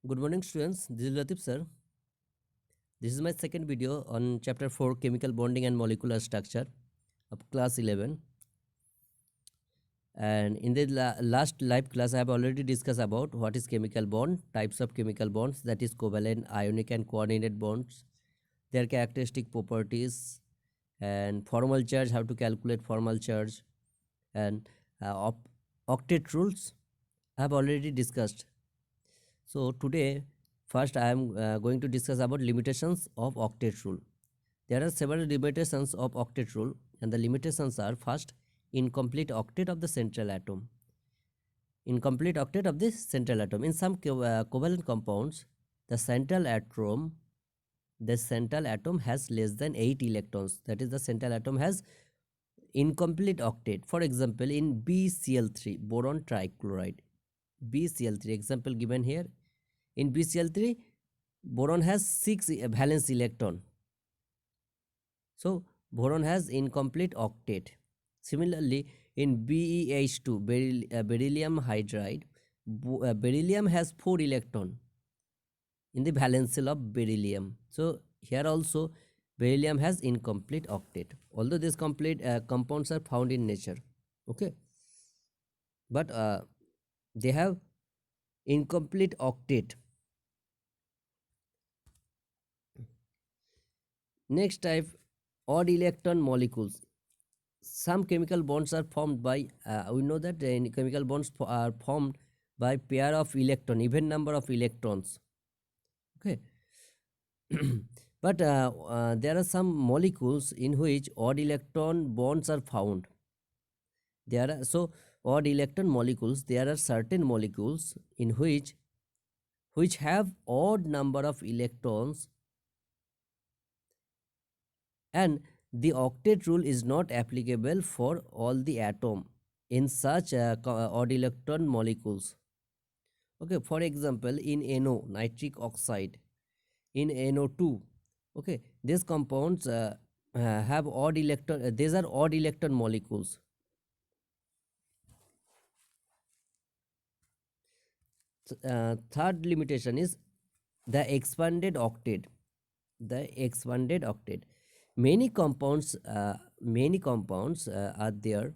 Good morning, students. This is Latif sir. This is my second video on chapter 4 chemical bonding and molecular structure of class 11. And in the last live class, I have already discussed about what is chemical bond, types of chemical bonds, that is covalent, ionic, and coordinate bonds, their characteristic properties, and formal charge, how to calculate formal charge, and octet rules. I have already discussed. So today, first I am going to discuss about limitations of octet rule. There are several limitations of octet rule, and the limitations are: first, incomplete octet of the central atom. Incomplete octet of the central atom. In some covalent compounds, the central atom has less than 8 electrons. That is, the central atom has incomplete octet. For example, in BCl3, boron trichloride, BCl3 example given here. In BCl3, boron has 6 valence electron. So boron has incomplete octet. Similarly, in BeH2, beryllium hydride, beryllium has 4 electron in the valence shell of beryllium. So here also beryllium has incomplete octet, although these complete compounds are found in nature. Okay, but they have incomplete octet. Next type, odd electron molecules. Some chemical bonds are formed by we know that chemical bonds are formed by pair of electron, even number of electrons. Okay. But there are some molecules in which odd electron bonds are found. There are so odd electron molecules. There are certain molecules in which have odd number of electrons, and the octet rule is not applicable for all the atom in such odd electron molecules. Okay, for example, in NO, nitric oxide, in NO2, okay, these compounds have odd electron, these are odd electron molecules. Third limitation is the expanded octet. Many compounds are there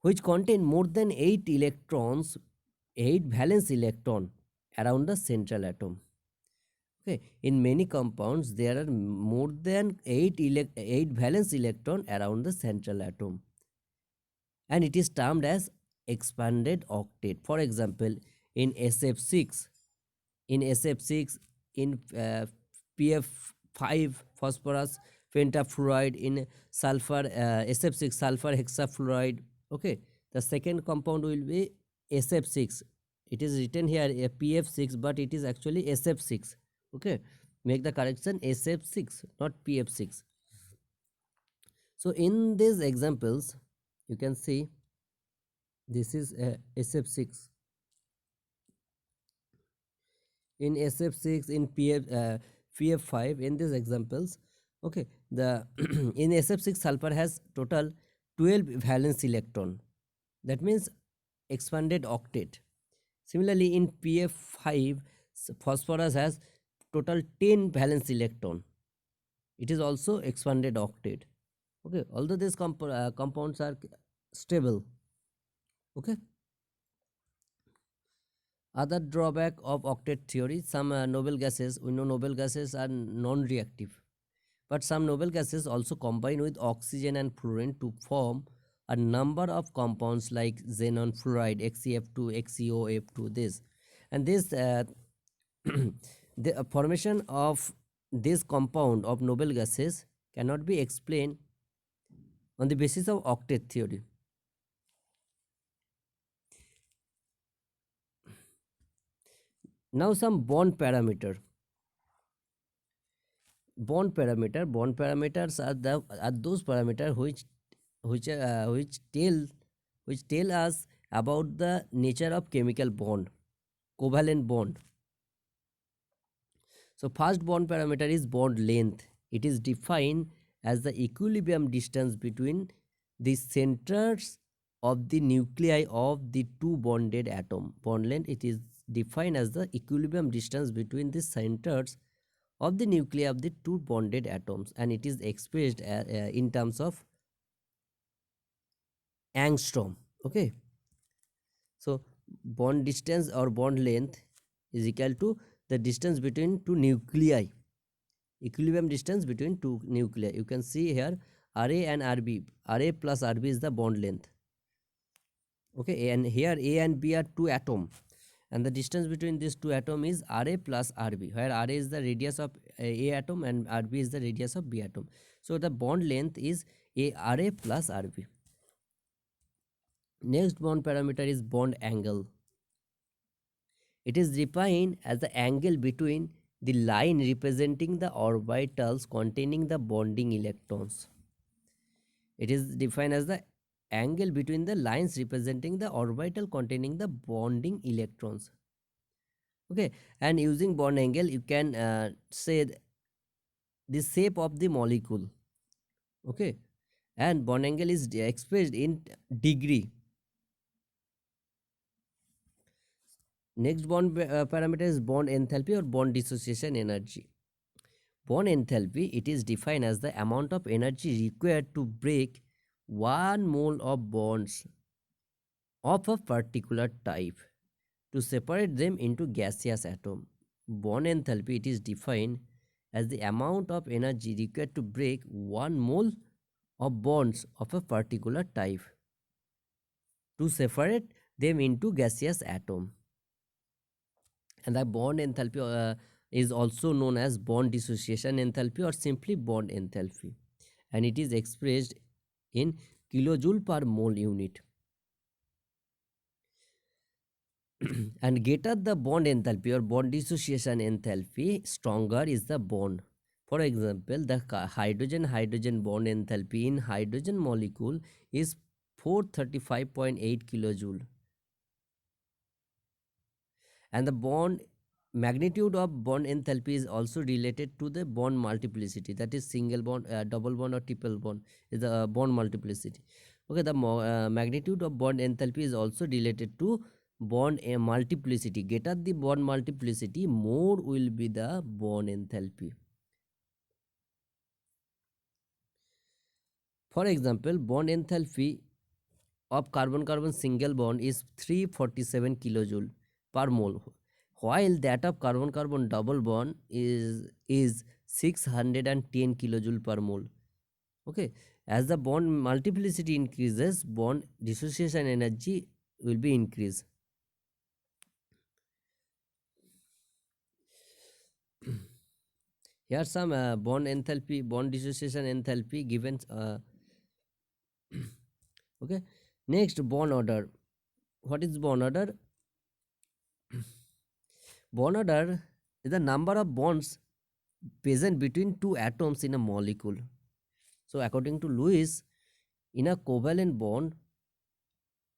which contain more than 8 electrons, 8 valence electron around the central atom. Okay, in many compounds there are more than 8 valence electron around the central atom, and it is termed as expanded octet. For example, in SF6, in PF5 phosphorus pentafluoride, in sulfur SF6 sulfur hexafluoride. Okay, the second compound will be SF6. It is written here PF6, but it is actually SF6. Okay, make the correction, SF6, not PF6. So in these examples you can see this is SF6. In SF6, in PF5, in these examples, okay, the in SF6 sulfur has total 12 valence electron, that means expanded octet. Similarly, in PF5, phosphorus has total 10 valence electron, it is also expanded octet. Okay, although these compounds are stable. Okay, other drawback of octet theory, some noble gases, we know noble gases are non-reactive, but some noble gases also combine with oxygen and fluorine to form a number of compounds like xenon fluoride, XeF2, XeOF2, this. And this the formation of this compound of noble gases cannot be explained on the basis of octet theory. Now some bond parameters are those parameters which tell us about the nature of chemical bond, covalent bond. So first bond parameter is bond length. It is defined as the equilibrium distance between the centers of the nuclei of the two bonded atom. Bond length, it is defined as the equilibrium distance between the centers of the nuclei of the two bonded atoms, and it is expressed in terms of angstrom. Okay, so bond distance or bond length is equal to the distance between two nuclei, equilibrium distance between two nuclei. You can see here Ra and Rb, Ra plus Rb is the bond length. Okay, and here A and B are two atoms, and the distance between these two atoms is Ra plus Rb, where Ra is the radius of A atom and Rb is the radius of B atom. So the bond length is Ra plus Rb. Next bond parameter is bond angle. It is defined as the angle between the line representing the orbitals containing the bonding electrons. It is defined as the angle between the lines representing the orbital containing the bonding electrons. Okay, and using bond angle you can say the shape of the molecule. Okay, and bond angle is expressed in degree. Next bond parameter is bond enthalpy or bond dissociation energy. Bond enthalpy, it is defined as the amount of energy required to break 1 mole of bonds of a particular type to separate them into gaseous atom. Bond enthalpy, it is defined as the amount of energy required to break 1 mole of bonds of a particular type to separate them into gaseous atom. And the bond enthalpy is also known as bond dissociation enthalpy or simply bond enthalpy, and it is expressed in kilojoule per mole unit. And greater the bond enthalpy or bond dissociation enthalpy, stronger is the bond. For example, the hydrogen-hydrogen bond enthalpy in hydrogen molecule is 435.8 kilojoule, and the bond magnitude of bond enthalpy is also related to the bond multiplicity, that is single bond, double bond or triple bond is the bond multiplicity. Okay, the magnitude of bond enthalpy is also related to bond multiplicity. Greater the bond multiplicity, more will be the bond enthalpy. For example, bond enthalpy of carbon-carbon single bond is 347 kilojoule per mole, while that of carbon-carbon double bond is 610 kilojoule per mole. Okay, as the bond multiplicity increases, bond dissociation energy will be increased. Here some bond enthalpy, bond dissociation enthalpy given. Okay, next bond order. What is bond order? Bond order is the number of bonds present between two atoms in a molecule. So according to Lewis, in a covalent bond,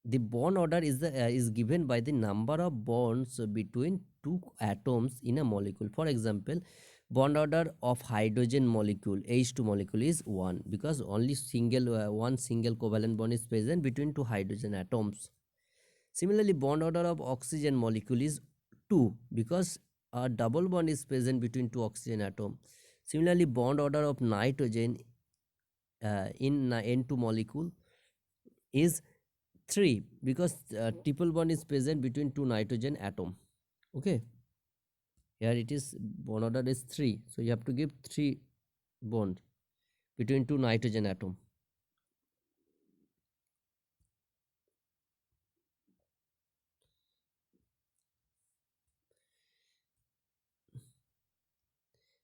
the bond order is given by the number of bonds between two atoms in a molecule. For example, bond order of hydrogen molecule, H2 molecule, is 1 because only one single covalent bond is present between two hydrogen atoms. Similarly, bond order of oxygen molecule is 2 because a double bond is present between two oxygen atoms. Similarly, bond order of nitrogen in N2 molecule is 3 because triple bond is present between two nitrogen atom. Okay, here it is bond order is 3, so you have to give 3 bond between two nitrogen atom.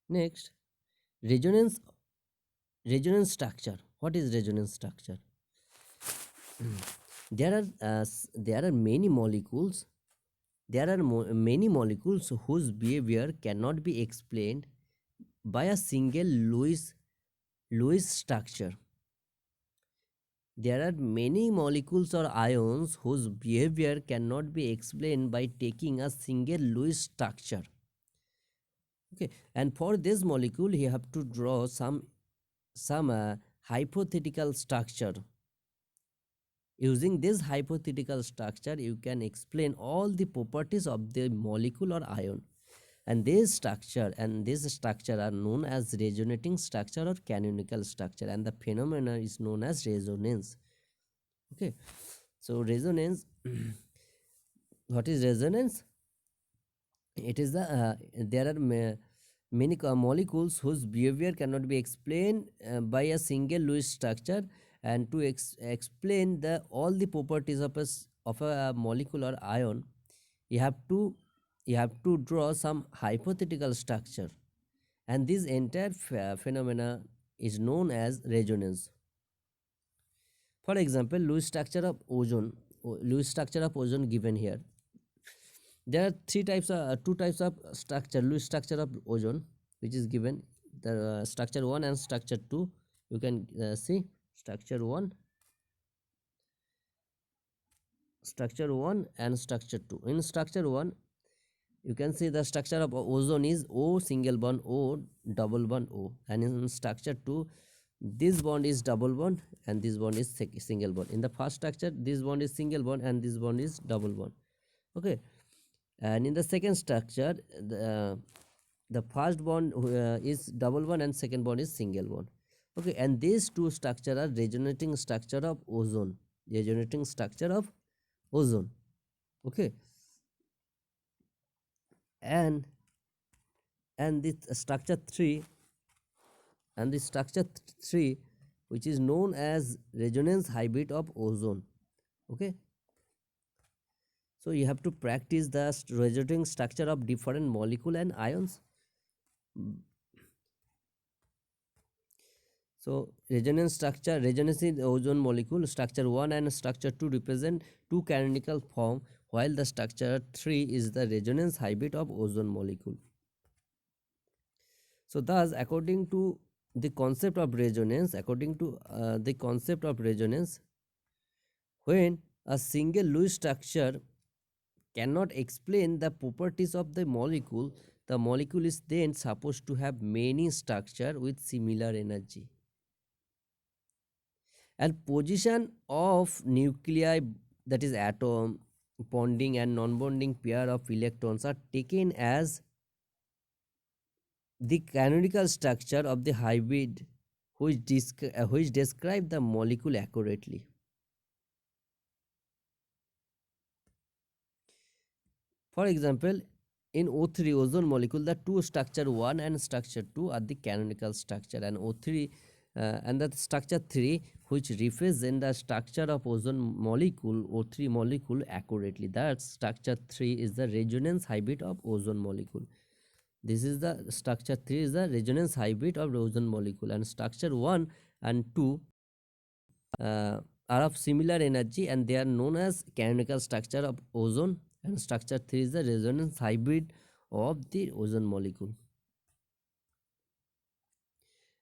Next, resonance structure. What is resonance structure? There are many molecules. There are many molecules whose behavior cannot be explained by a single Lewis structure. There are many molecules or ions whose behavior cannot be explained by taking a single Lewis structure. Okay, and for this molecule you have to draw some hypothetical structure. Using this hypothetical structure, you can explain all the properties of the molecule or ion. And this structure are known as resonating structure or canonical structure, and the phenomena is known as resonance. Okay, so resonance. What is resonance? It is there are many molecules whose behavior cannot be explained by a single Lewis structure, and to explain the all the properties of a molecule or ion, you have to draw some hypothetical structure, and this entire phenomena is known as resonance. For example, Lewis structure of ozone given here. There are two types of structure, Lewis structure of ozone, which is given. The structure 1 and structure 2. You can see structure 1 and structure 2. In structure 1, you can see the structure of ozone is O single bond O double bond O, and in structure 2, this bond is double bond and this bond is single bond. In the first structure, this bond is single bond and this bond is double bond. Okay, and in the second structure, the first bond is double bond and second bond is single bond. Okay, and these two structure are resonating structure of ozone. Okay, and this structure 3 and the structure 3, which is known as resonance hybrid of ozone. Okay, so you have to practice the resonating structure of different molecule and ions. So resonance in ozone molecule, structure 1 and structure 2 represent two canonical form, while the structure 3 is the resonance hybrid of ozone molecule. So thus, according to the concept of resonance, when a single Lewis structure cannot explain the properties of the molecule is then supposed to have many structure with similar energy. And position of nuclei, that is atom, bonding and non-bonding pair of electrons, are taken as the canonical structure of the hybrid, which describe the molecule accurately. For example, in O3 ozone molecule, the two structure 1 and structure 2 are the canonical structure, and O3 and the structure 3, which represent the structure of ozone molecule, O3 molecule, accurately. That structure 3 is the resonance hybrid of ozone molecule. This is the structure 3 is the resonance hybrid of the ozone molecule, and structure 1 and 2 are of similar energy, and they are known as canonical structure of ozone, and structure 3 is the resonance hybrid of the ozone molecule.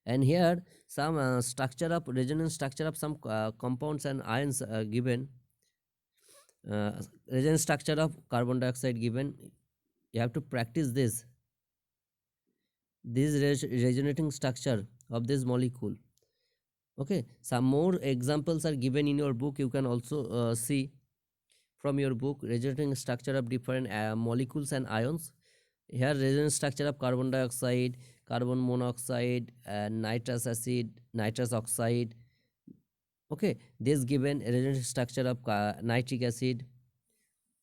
And here some resonance structure of some compounds and ions given. Resonance structure of carbon dioxide given. You have to practice this resonating structure of this molecule. Okay, some more examples are given in your book. You can also see from your book resonating structure of different molecules and ions. Here resonance structure of carbon dioxide, carbon monoxide, nitrous acid, nitrous oxide. Okay, this given resonance structure of nitric acid.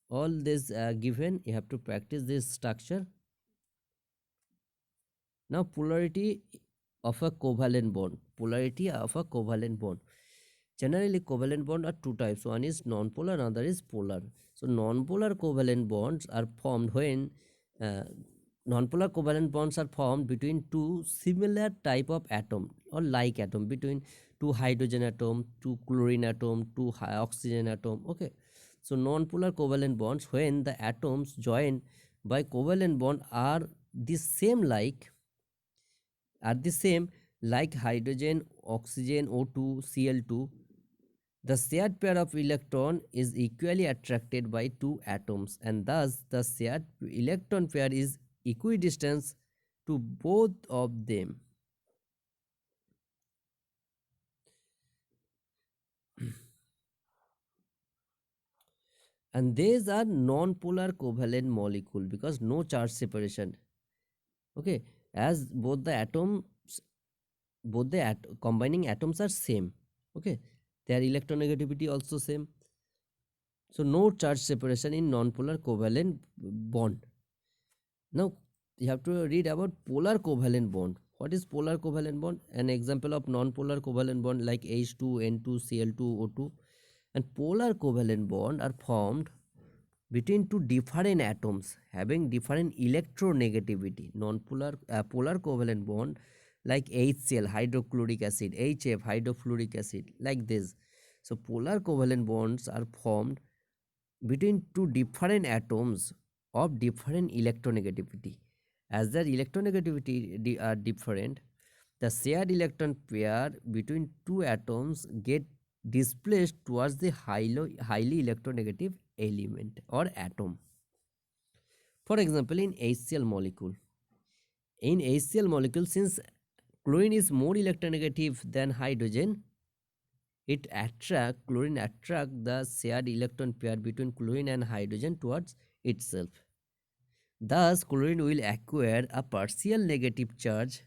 All this given, you have to practice this structure. Now polarity of a covalent bond. Generally, covalent bond are two types. One is non-polar, another is polar. So non-polar covalent bonds are formed when between two similar type of atom or like atom, between two hydrogen atom, two chlorine atom, two oxygen atom. Okay, so non-polar covalent bonds, when the atoms joined by covalent bond are the same like hydrogen, oxygen, O2, Cl2, the shared pair of electron is equally attracted by two atoms, and thus the shared electron pair is equidistant to both of them. and these are non-polar covalent molecule because no charge separation. Okay, as both the combining atoms are same. Okay, their electronegativity also same. So no charge separation in non-polar covalent bond. Now you have to read about polar covalent bond. What is polar covalent bond? An example of non-polar covalent bond like H2, N2, Cl2, O2. And polar covalent bond are formed between two different atoms having different electronegativity. Non-polar polar covalent bond like HCl hydrochloric acid, HF hydrofluoric acid, like this. So polar covalent bonds are formed between two different atoms of different electronegativity. As their electronegativity are different, the shared electron pair between two atoms get displaced towards the highly electronegative element or atom. For example, in HCl molecule. In HCl molecule, since chlorine is more electronegative than hydrogen, chlorine attract the shared electron pair between chlorine and hydrogen towards itself. Thus, chlorine will acquire a partial negative charge,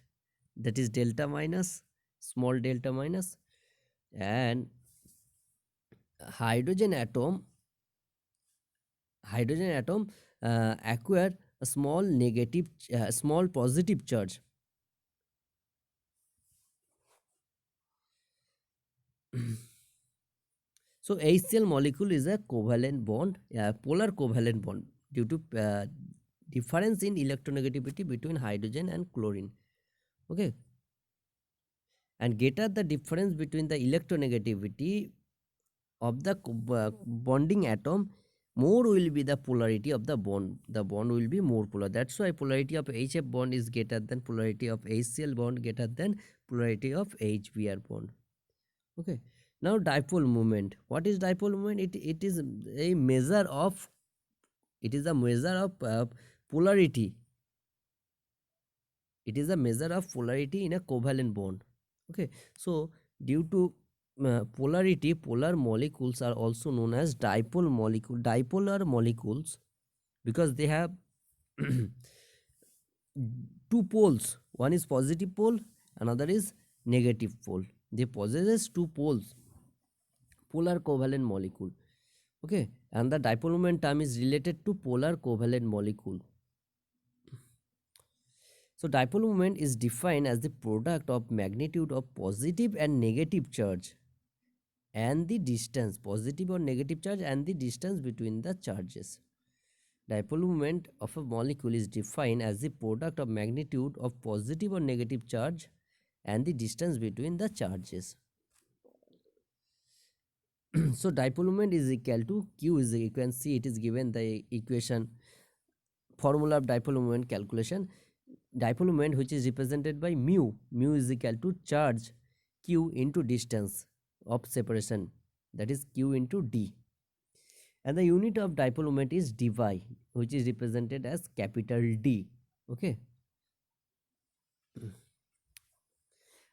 that is delta minus, small delta minus, and hydrogen atom acquire a small positive charge. So HCl molecule is a covalent bond, polar covalent bond due to difference in electronegativity between hydrogen and chlorine. Okay, and greater the difference between the electronegativity of the bonding atom, more will be the polarity of the bond. The bond will be more polar. That's why polarity of HF bond is greater than polarity of HCl bond, greater than polarity of HBr bond. Okay. Now dipole moment. What is dipole moment? It is a measure of polarity. It is a measure of polarity in a covalent bond. Okay. So due to polarity, polar molecules are also known as dipolar molecules, because they have two poles. One is positive pole, another is negative pole. They possesses two poles, polar covalent molecule. Okay, and the dipole moment term is related to polar covalent molecule. So dipole moment is defined as the product of magnitude of positive and negative charge and the distance, positive or negative charge and the distance between the charges. Dipole moment of a molecule is defined as the product of magnitude of positive or negative charge and the distance between the charges. So dipole moment is equal to Q is, you can see it is given the equation, formula of dipole moment calculation. Dipole moment, which is represented by mu is equal to charge Q into distance of separation, that is Q into D. And the unit of dipole moment is dy, which is represented as capital D. Okay,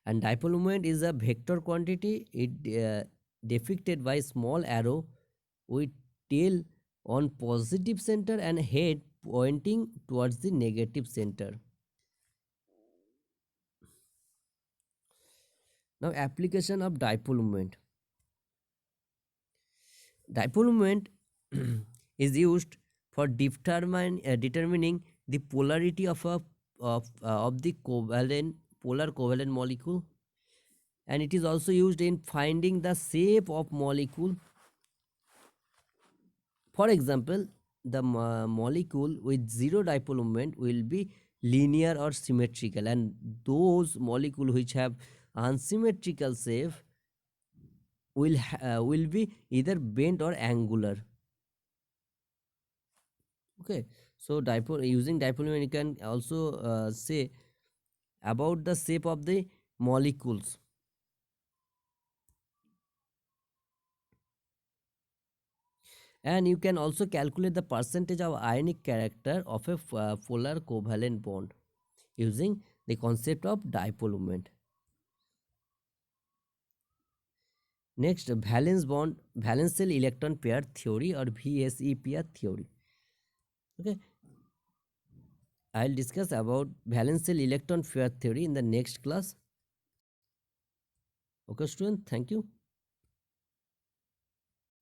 and dipole moment is a vector quantity. It depicted by small arrow with tail on positive center and head pointing towards the negative center. Now application of dipole moment. Dipole moment is used for determining the polarity of the polar covalent molecule, and it is also used in finding the shape of molecule. For example, the molecule with zero dipole moment will be linear or symmetrical, and those molecules which have unsymmetrical shape will be either bent or angular. Okay, so using dipole moment, you can also say about the shape of the molecules. And you can also calculate the percentage of ionic character of a polar covalent bond using the concept of dipole moment. Next, valence bond, valence shell electron pair theory or VSE pair theory. Okay, I'll discuss about valence shell electron pair theory in the next class. Okay, student, thank you.